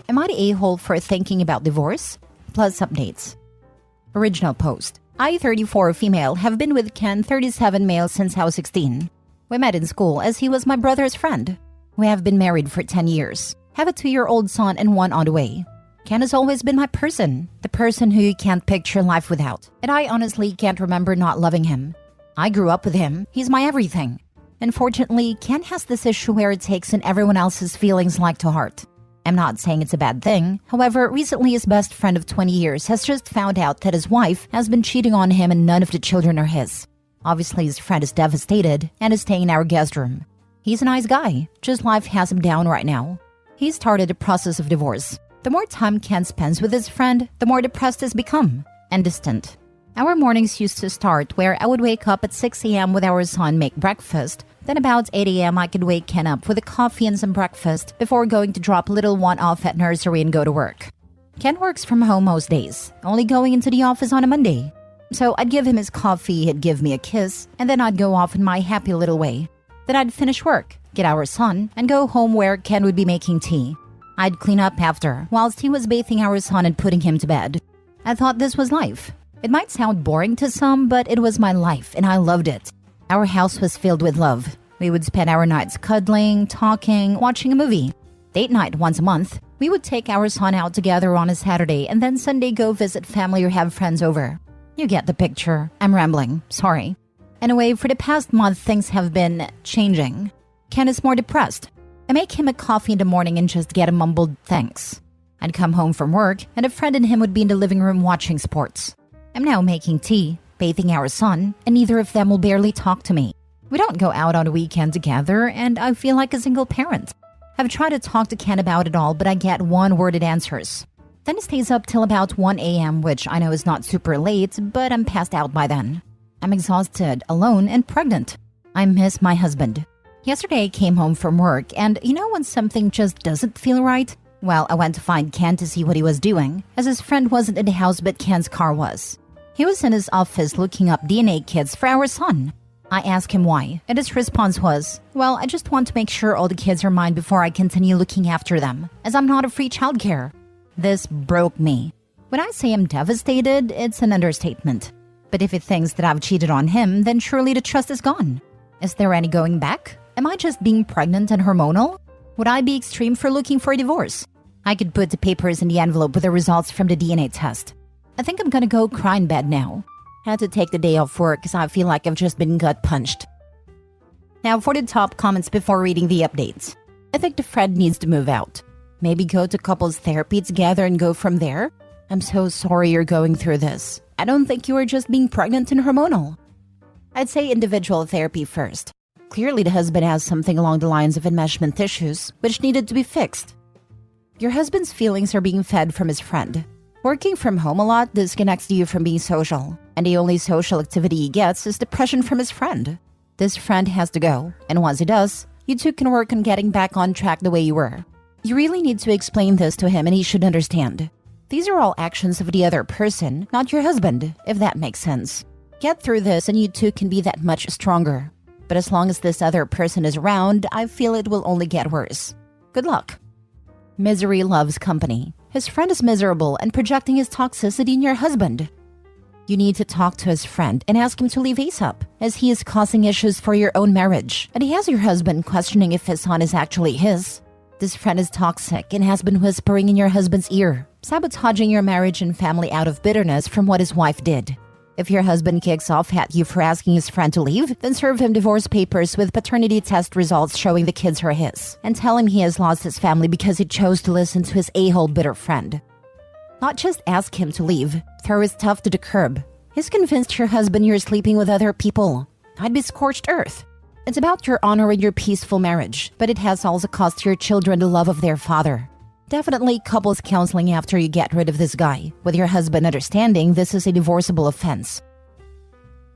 Am I the a-hole for thinking about divorce? Plus updates. Original post. I, 34 female, have been with Ken, 37 male, since I was 16. We met in school as he was my brother's friend. We have been married for 10 years, have a 2-year-old son and one on the way. Ken has always been my person, the person who you can't picture life without, and I honestly can't remember not loving him. I grew up with him, he's my everything. Unfortunately, Ken has this issue where it takes in everyone else's feelings like to heart. I'm not saying it's a bad thing. However, recently his best friend of 20 years has just found out that his wife has been cheating on him and none of the children are his. Obviously, his friend is devastated and is staying in our guest room. He's a nice guy, just life has him down right now. He started a process of divorce. The more time Ken spends with his friend, the more depressed he's become and distant. Our mornings used to start where I would wake up at 6 a.m. with our son, make breakfast. Then about 8 a.m. I could wake Ken up with a coffee and some breakfast before going to drop little one off at nursery and go to work. Ken works from home most days, only going into the office on a Monday. So I'd give him his coffee, he'd give me a kiss, and then I'd go off in my happy little way. Then I'd finish work, get our son, and go home where Ken would be making tea. I'd clean up after, whilst he was bathing our son and putting him to bed. I thought this was life. It might sound boring to some, but it was my life, and I loved it. Our house was filled with love. We would spend our nights cuddling, talking, watching a movie. Date night once a month. We would take our son out together on a Saturday and then Sunday go visit family or have friends over. You get the picture. I'm rambling. Sorry. Anyway, for the past month, things have been changing. Ken is more depressed. I make him a coffee in the morning and just get a mumbled thanks. I'd come home from work and a friend and him would be in the living room watching sports. I'm now making tea, bathing our son, and neither of them will barely talk to me. We don't go out on a weekend together, and I feel like a single parent. I've tried to talk to Ken about it all, but I get one-worded answers. Then he stays up till about 1 a.m., which I know is not super late, but I'm passed out by then. I'm exhausted, alone, and pregnant. I miss my husband. Yesterday I came home from work, and you know when something just doesn't feel right? Well, I went to find Ken to see what he was doing, as his friend wasn't in the house but Ken's car was. He was in his office looking up DNA kits for our son. I asked him why, and his response was, well, I just want to make sure all the kids are mine before I continue looking after them, as I'm not a free childcare. This broke me. When I say I'm devastated, it's an understatement. But if he thinks that I've cheated on him, then surely the trust is gone. Is there any going back? Am I just being pregnant and hormonal? Would I be extreme for looking for a divorce? I could put the papers in the envelope with the results from the DNA test. I think I'm gonna go cry in bed now. Had to take the day off work because I feel like I've just been gut punched. Now for the top comments before reading the updates. I think the friend needs to move out. Maybe go to couples therapy together and go from there. I'm so sorry you're going through this. I don't think you are just being pregnant and hormonal. I'd say individual therapy first. Clearly the husband has something along the lines of enmeshment issues, which needed to be fixed. Your husband's feelings are being fed from his friend. Working from home a lot disconnects you from being social, and the only social activity he gets is depression from his friend. This friend has to go, and once he does, you two can work on getting back on track the way you were. You really need to explain this to him and he should understand. These are all actions of the other person, not your husband, if that makes sense. Get through this and you two can be that much stronger. But as long as this other person is around, I feel it will only get worse. Good luck. Misery loves company. His friend is miserable and projecting his toxicity in your husband. You need to talk to his friend and ask him to leave ASAP, as he is causing issues for your own marriage, and he has your husband questioning if his son is actually his. This friend is toxic and has been whispering in your husband's ear, sabotaging your marriage and family out of bitterness from what his wife did. If your husband kicks off at you for asking his friend to leave, then serve him divorce papers with paternity test results showing the kids are his, and tell him he has lost his family because he chose to listen to his a-hole bitter friend. Not just ask him to leave, throw his stuff to the curb. He's convinced your husband you're sleeping with other people. I'd be scorched earth. It's about your honor and your peaceful marriage, but it has also cost your children the love of their father. Definitely couples counseling after you get rid of this guy, with your husband understanding this is a divorceable offense.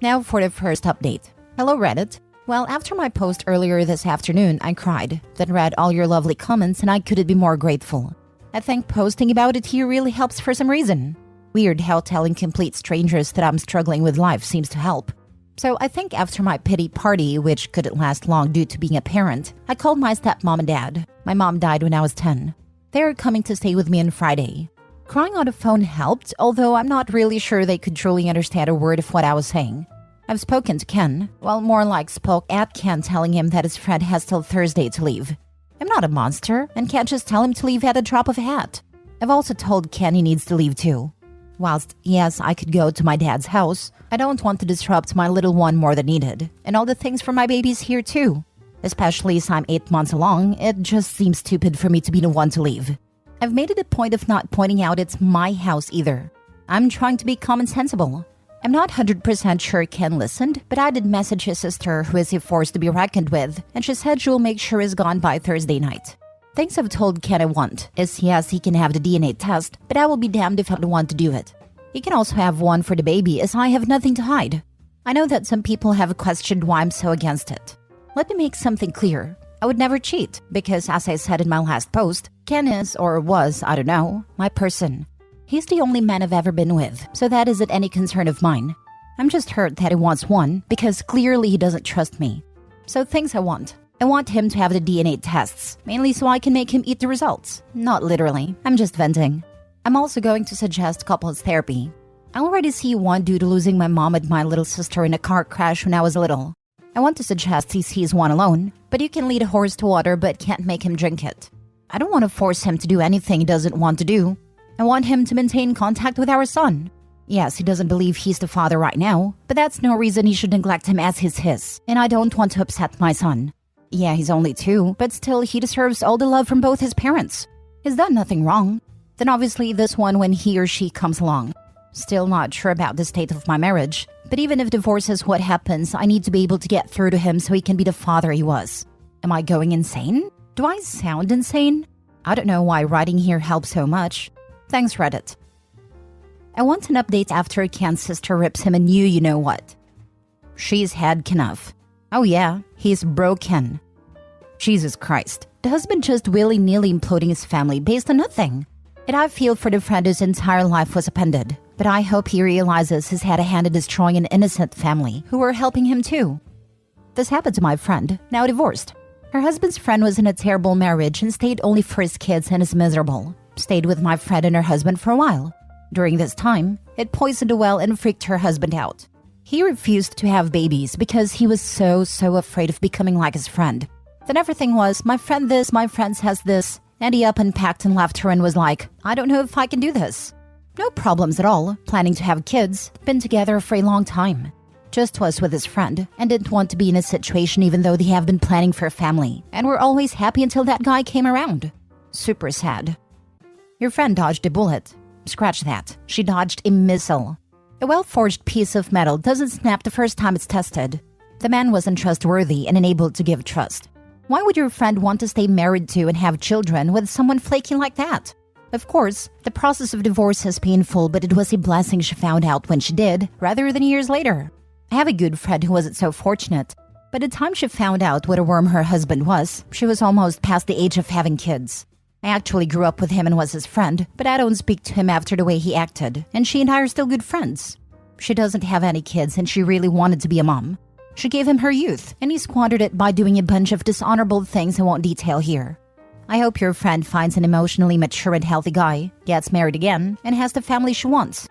Now for the first update. Hello Reddit. Well, after my post earlier this afternoon, I cried, then read all your lovely comments and I couldn't be more grateful. I think posting about it here really helps for some reason. Weird how telling complete strangers that I'm struggling with life seems to help. So I think after my pity party, which couldn't last long due to being a parent, I called my stepmom and dad. My mom died when I was 10. They are coming to stay with me on Friday. Crying on the phone helped, although I'm not really sure they could truly understand a word of what I was saying. I've spoken to Ken, well, more like spoke at Ken, telling him that his friend has till Thursday to leave. I'm not a monster and can't just tell him to leave at a drop of a hat. I've also told Ken he needs to leave too. Whilst, yes, I could go to my dad's house, I don't want to disrupt my little one more than needed, and all the things for my babies here too. Especially as I'm 8 months along, it just seems stupid for me to be the one to leave. I've made it a point of not pointing out it's my house either. I'm trying to be common sensible. I'm not 100% sure Ken listened, but I did message his sister, who is a force to be reckoned with, and she said she'll make sure he's gone by Thursday night. Things I've told Ken I want is yes, he can have the DNA test, but I will be damned if I don't want to do it. He can also have one for the baby, as I have nothing to hide. I know that some people have questioned why I'm so against it. Let me make something clear. I would never cheat, because as I said in my last post, Ken is, or was, I don't know, my person. He's the only man I've ever been with, so that isn't any concern of mine. I'm just hurt that he wants one, because clearly he doesn't trust me. So things I want him to have the DNA tests, mainly so I can make him eat the results. Not literally, I'm just venting. I'm also going to suggest couples therapy. I already see one due to losing my mom and my little sister in a car crash when I was little. I want to suggest he sees one alone, but you can lead a horse to water but can't make him drink it. I don't want to force him to do anything he doesn't want to do. I want him to maintain contact with our son. Yes, he doesn't believe he's the father right now, but that's no reason he should neglect him as his, and I don't want to upset my son. Yeah, he's only 2, but still he deserves all the love from both his parents. He's done nothing wrong. Then obviously this one when he or she comes along. Still not sure about the state of my marriage, but even if divorce is what happens, I need to be able to get through to him so he can be the father he was. Am I going insane? Do I sound insane? I don't know why writing here helps so much. Thanks, Reddit. I want an update after Ken's sister rips him a new you-know-what. She's had enough. Oh yeah, he's broken. Jesus Christ, the husband just willy-nilly imploding his family based on nothing. And I feel for the friend whose entire life was upended, but I hope he realizes he's had a hand in destroying an innocent family who were helping him too. This happened to my friend, now divorced. Her husband's friend was in a terrible marriage and stayed only for his kids and is miserable. Stayed with my friend and her husband for a while. During this time, it poisoned a well and freaked her husband out. He refused to have babies because he was so afraid of becoming like his friend. Then everything was, my friend this, my friend says this, and he up and packed and left her and was like, I don't know if I can do this. No problems at all, planning to have kids, been together for a long time. Just was with his friend, and didn't want to be in a situation even though they have been planning for a family, and were always happy until that guy came around. Super sad. Your friend dodged a bullet. Scratch that, she dodged a missile. A well-forged piece of metal doesn't snap the first time it's tested. The man wasn't trustworthy and unable to give trust. Why would your friend want to stay married to and have children with someone flaky like that? Of course, the process of divorce is painful, but it was a blessing she found out when she did, rather than years later. I have a good friend who wasn't so fortunate. By the time she found out what a worm her husband was, she was almost past the age of having kids. I actually grew up with him and was his friend, but I don't speak to him after the way he acted, and she and I are still good friends. She doesn't have any kids and she really wanted to be a mom. She gave him her youth, and he squandered it by doing a bunch of dishonorable things I won't detail here. I hope your friend finds an emotionally mature and healthy guy, gets married again, and has the family she wants.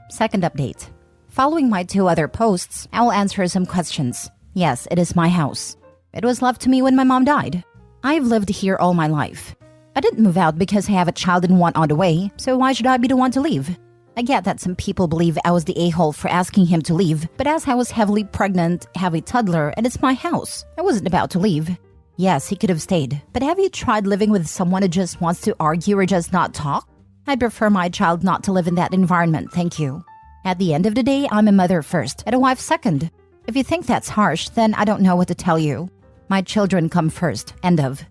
Second update. Following my 2 other posts, I will answer some questions. Yes, it is my house. It was left to me when my mom died. I've lived here all my life. I didn't move out because I have a child and one on the way, so why should I be the one to leave? I get that some people believe I was the a-hole for asking him to leave, but as I was heavily pregnant, have a toddler, and it's my house, I wasn't about to leave. Yes, he could have stayed, but have you tried living with someone who just wants to argue or just not talk? I'd prefer my child not to live in that environment, thank you. At the end of the day, I'm a mother first, and a wife second. If you think that's harsh, then I don't know what to tell you. My children come first, end of.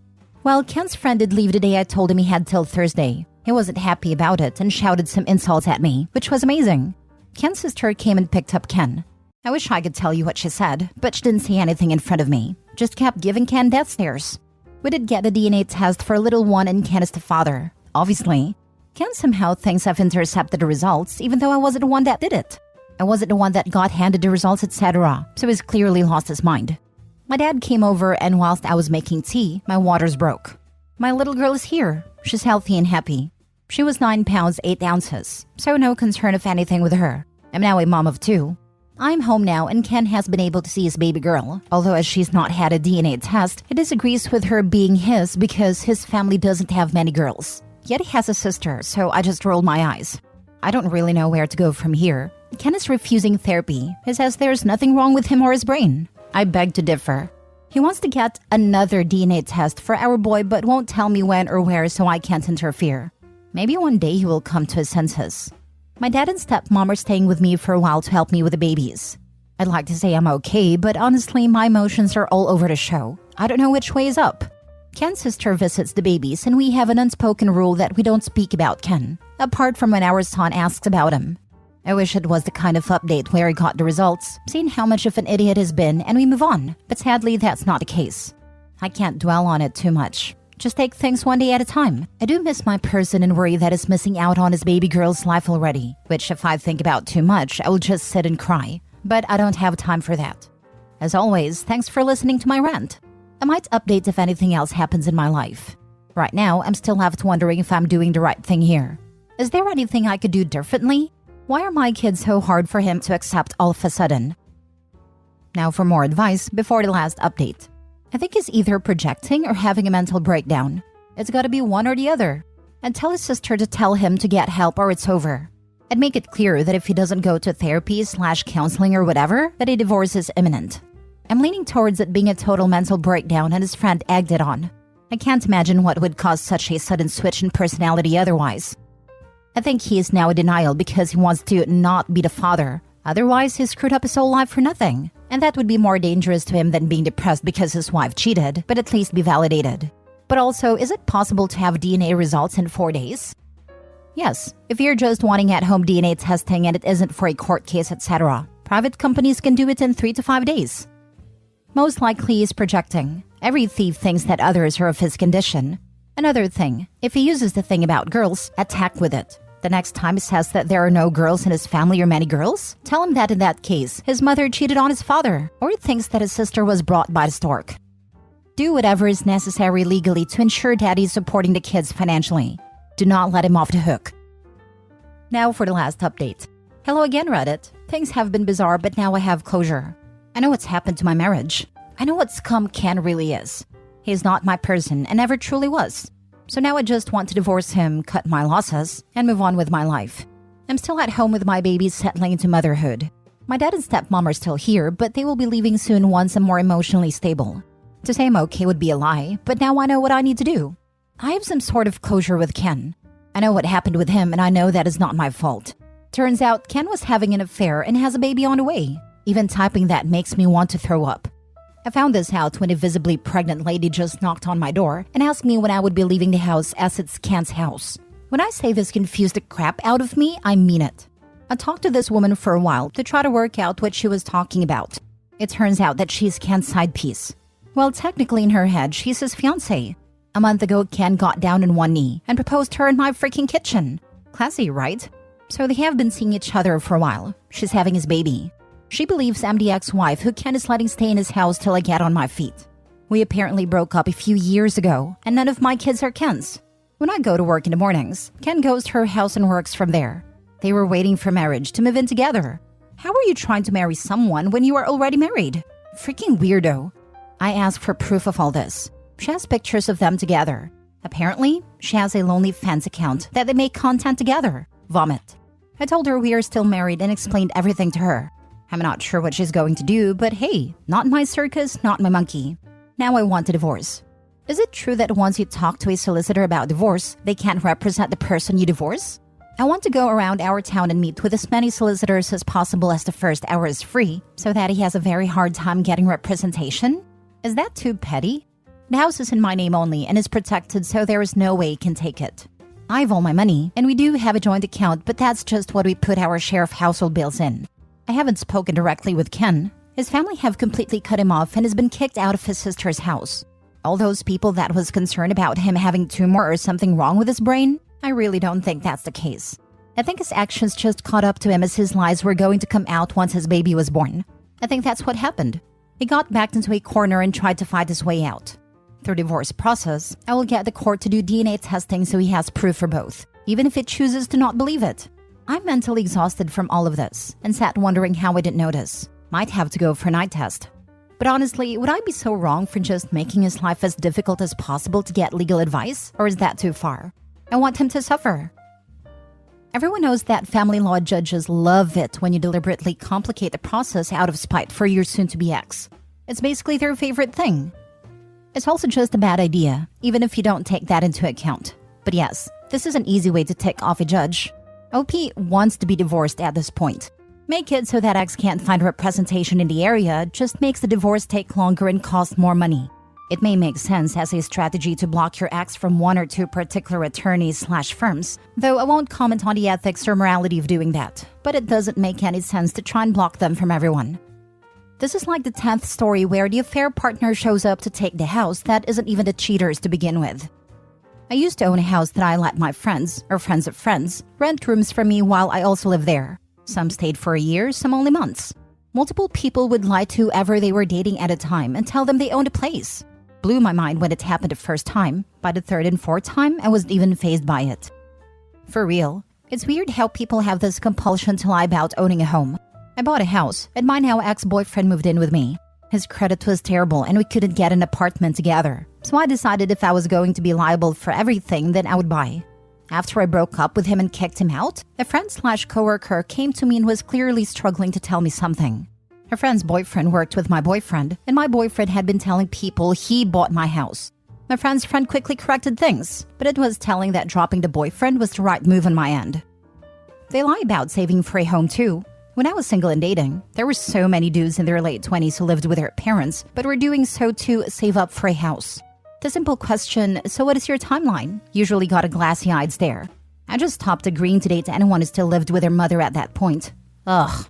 Well, Ken's friend did leave the day I told him he had till Thursday. He wasn't happy about it and shouted some insults at me, which was amazing. Ken's sister came and picked up Ken. I wish I could tell you what she said, but she didn't say anything in front of me. Just kept giving Ken death stares. We did get a DNA test for little one and Ken is the father, obviously. Ken somehow thinks I've intercepted the results even though I wasn't the one that did it. I wasn't the one that got handed the results, etc., so he's clearly lost his mind. My dad came over, and whilst I was making tea, my waters broke. My little girl is here. She's healthy and happy. She was 9 pounds 8 ounces, so no concern of anything with her. I'm now a mom of 2. I'm home now, and Ken has been able to see his baby girl, although as she's not had a DNA test, he disagrees with her being his because his family doesn't have many girls. Yet he has a sister, so I just rolled my eyes. I don't really know where to go from here. Ken is refusing therapy. He says there's nothing wrong with him or his brain. I beg to differ. He wants to get another DNA test for our boy but won't tell me when or where, so I can't interfere. Maybe one day he will come to his senses. My dad and stepmom are staying with me for a while to help me with the babies. I'd like to say I'm okay, but honestly, my emotions are all over the show. I don't know which way is up. Ken's sister visits the babies, and we have an unspoken rule that we don't speak about Ken, apart from when our son asks about him. I wish it was the kind of update where he got the results, seen how much of an idiot he's been, and we move on. But sadly, that's not the case. I can't dwell on it too much. Just take things one day at a time. I do miss my person and worry that he's missing out on his baby girl's life already, which if I think about too much, I will just sit and cry. But I don't have time for that. As always, thanks for listening to my rant. I might update if anything else happens in my life. Right now, I'm still left wondering if I'm doing the right thing here. Is there anything I could do differently? Why are my kids so hard for him to accept all of a sudden? Now for more advice before the last update. I think he's either projecting or having a mental breakdown. It's gotta be one or the other. And tell his sister to tell him to get help or it's over. And make it clear that if he doesn't go to therapy/counseling or whatever, that a divorce is imminent. I'm leaning towards it being a total mental breakdown and his friend egged it on. I can't imagine what would cause such a sudden switch in personality otherwise. I think he is now in denial because he wants to not be the father. Otherwise, he screwed up his whole life for nothing. And that would be more dangerous to him than being depressed because his wife cheated, but at least be validated. But also, is it possible to have DNA results in 4 days? Yes, if you're just wanting at-home DNA testing and it isn't for a court case, etc., private companies can do it in 3 to 5 days. Most likely he's projecting. Every thief thinks that others are of his condition. Another thing, if he uses the thing about girls, attack with it. The next time he says that there are no girls in his family or many girls, tell him that in that case, his mother cheated on his father, or he thinks that his sister was brought by the stork. Do whatever is necessary legally to ensure daddy's supporting the kids financially. Do not let him off the hook. Now for the last update. Hello again, Reddit. Things have been bizarre, but now I have closure. I know what's happened to my marriage. I know what scum Ken really is. He's not my person and never truly was. So now I just want to divorce him, cut my losses, and move on with my life. I'm still at home with my babies settling into motherhood. My dad and stepmom are still here, but they will be leaving soon once I'm more emotionally stable. To say I'm okay would be a lie, but now I know what I need to do. I have some sort of closure with Ken. I know what happened with him, and I know that is not my fault. Turns out Ken was having an affair and has a baby on the way. Even typing that makes me want to throw up. I found this out when a visibly pregnant lady just knocked on my door and asked me when I would be leaving the house as it's Ken's house. When I say this confused the crap out of me, I mean it. I talked to this woman for a while to try to work out what she was talking about. It turns out that she's Ken's side piece. Well, technically in her head, she's his fiancé. A month ago, Ken got down on one knee and proposed her in my freaking kitchen. Classy, right? So they have been seeing each other for a while. She's having his baby. She believes I'm the ex-wife who Ken is letting stay in his house till I get on my feet. We apparently broke up a few years ago, and none of my kids are Ken's. When I go to work in the mornings, Ken goes to her house and works from there. They were waiting for marriage to move in together. How are you trying to marry someone when you are already married? Freaking weirdo. I asked for proof of all this. She has pictures of them together. Apparently, she has a OnlyFans account that they make content together. Vomit. I told her we are still married and explained everything to her. I'm not sure what she's going to do, but hey, not my circus, not my monkey. Now I want a divorce. Is it true that once you talk to a solicitor about divorce, they can't represent the person you divorce? I want to go around our town and meet with as many solicitors as possible as the first hour is free, so that he has a very hard time getting representation? Is that too petty? The house is in my name only and is protected, so there is no way he can take it. I have all my money, and we do have a joint account, but that's just what we put our share of household bills in. I haven't spoken directly with Ken. His family have completely cut him off and has been kicked out of his sister's house. All those people that was concerned about him having tumor or something wrong with his brain, I really don't think that's the case. I think his actions just caught up to him as his lies were going to come out once his baby was born. I think that's what happened. He got backed into a corner and tried to fight his way out. Through divorce process, I will get the court to do DNA testing so he has proof for both, even if it chooses to not believe it. I'm mentally exhausted from all of this and sat wondering how I didn't notice. Might have to go for an eye test. But honestly, would I be so wrong for just making his life as difficult as possible to get legal advice? Or is that too far? I want him to suffer. Everyone knows that family law judges love it when you deliberately complicate the process out of spite for your soon-to-be ex. It's basically their favorite thing. It's also just a bad idea, even if you don't take that into account. But yes, this is an easy way to tick off a judge. OP wants to be divorced at this point. Make it so that ex can't find representation in the area just makes the divorce take longer and cost more money. It may make sense as a strategy to block your ex from one or two particular attorneys/firms, though I won't comment on the ethics or morality of doing that, but it doesn't make any sense to try and block them from everyone. This is like the 10th story where the affair partner shows up to take the house that isn't even the cheaters to begin with. I used to own a house that I let my friends, or friends of friends, rent rooms from me while I also lived there. Some stayed for a year, some only months. Multiple people would lie to whoever they were dating at a time and tell them they owned a place. Blew my mind when it happened the first time. By the third and fourth time, I wasn't even fazed by it. For real, it's weird how people have this compulsion to lie about owning a home. I bought a house, and my now ex-boyfriend moved in with me. His credit was terrible and we couldn't get an apartment together. So I decided if I was going to be liable for everything, then I would buy. After I broke up with him and kicked him out, a friend/coworker came to me and was clearly struggling to tell me something. Her friend's boyfriend worked with my boyfriend, and my boyfriend had been telling people he bought my house. My friend's friend quickly corrected things, but it was telling that dropping the boyfriend was the right move on my end. They lie about saving for a home too. When I was single and dating, there were so many dudes in their late 20s who lived with their parents, but were doing so to save up for a house. The simple question, so what is your timeline? Usually got a glassy-eyed stare. I just stopped agreeing to date anyone who still lived with their mother at that point. Ugh.